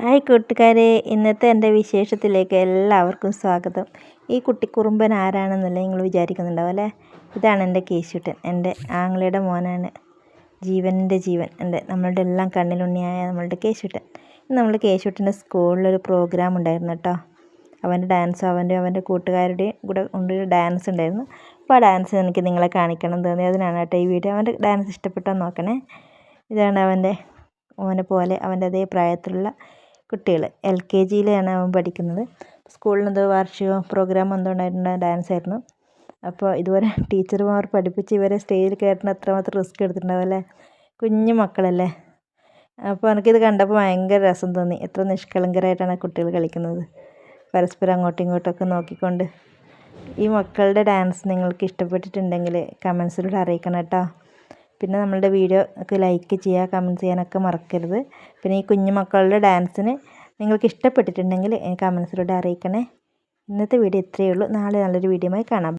Hi കൂട്ടുകാരെ, ഇന്നത്തെ എൻ്റെ വിശേഷത്തിലേക്ക് എല്ലാവർക്കും സ്വാഗതം. ഈ കുട്ടിക്കുറുമ്പൻ ആരാണെന്നല്ലേ നിങ്ങൾ വിചാരിക്കുന്നുണ്ടാവും അല്ലേ? ഇതാണ് എൻ്റെ കേശുട്ടൻ, എൻ്റെ ആങ്ങളയുടെ മോനാണ്. ജീവൻ്റെ ജീവൻ, നമ്മളുടെ എല്ലാം കണ്ണിലുണ്ണിയായ നമ്മളുടെ കേശുട്ടൻ. നമ്മൾ കേശുട്ടൻ്റെ സ്കൂളിലൊരു പ്രോഗ്രാം ഉണ്ടായിരുന്നു കേട്ടോ. അവൻ്റെ ഡാൻസ് അവൻ്റെ കൂട്ടുകാരുടെയും കൂടെ കൊണ്ടൊരു ഡാൻസ് ഉണ്ടായിരുന്നു. അപ്പോൾ ആ ഡാൻസ് എനിക്ക് നിങ്ങളെ കാണിക്കണം തോന്നി, അതിനാണ് കേട്ടോ ഈ വീഡിയോ. അവൻ്റെ ഡാൻസ് ഇഷ്ടപ്പെട്ടാൽ നോക്കണേ. ഇതാണ് അവനെ പോലെ അവൻ്റെ അതേ പ്രായത്തിലുള്ള കുട്ടികൾ. LKG-യിലാണ് അവൻ പഠിക്കുന്നത്. സ്കൂളിൽ എന്തോ വാർഷികമോ പ്രോഗ്രാം എന്തോ ഉണ്ടായിട്ടുള്ള ഡാൻസ് ആയിരുന്നു. അപ്പോൾ ഇതുവരെ ടീച്ചർമാർ പഠിപ്പിച്ച് ഇവരെ സ്റ്റേജിൽ കയറ്റുന്ന അത്രമാത്രം റിസ്ക് എടുത്തിട്ടുണ്ടാവും അല്ലേ? കുഞ്ഞു മക്കളല്ലേ. അപ്പോൾ എനിക്കിത് കണ്ടപ്പോൾ ഭയങ്കര രസം തോന്നി. എത്ര നിഷ്കളങ്കരായിട്ടാണ് കുട്ടികൾ കളിക്കുന്നത്, പരസ്പരം അങ്ങോട്ടും ഇങ്ങോട്ടൊക്കെ നോക്കിക്കൊണ്ട്. ഈ മക്കളുടെ ഡാൻസ് നിങ്ങൾക്ക് ഇഷ്ടപ്പെട്ടിട്ടുണ്ടെങ്കിൽ കമൻസിലൂടെ അറിയിക്കണം കേട്ടോ. പിന്നെ നമ്മളുടെ വീഡിയോ ഒക്കെ ലൈക്ക് ചെയ്യുക, കമൻറ്റ് ചെയ്യാനൊക്കെ മറക്കരുത്. പിന്നെ ഈ കുഞ്ഞു മക്കളുടെ ഡാൻസിന് നിങ്ങൾക്ക് ഇഷ്ടപ്പെട്ടിട്ടുണ്ടെങ്കിൽ കമൻസിലൂടെ അറിയിക്കണേ. ഇന്നത്തെ വീഡിയോ ഇത്രയേ ഉള്ളൂ. നാളെ നല്ലൊരു വീഡിയോയുമായി കാണാം.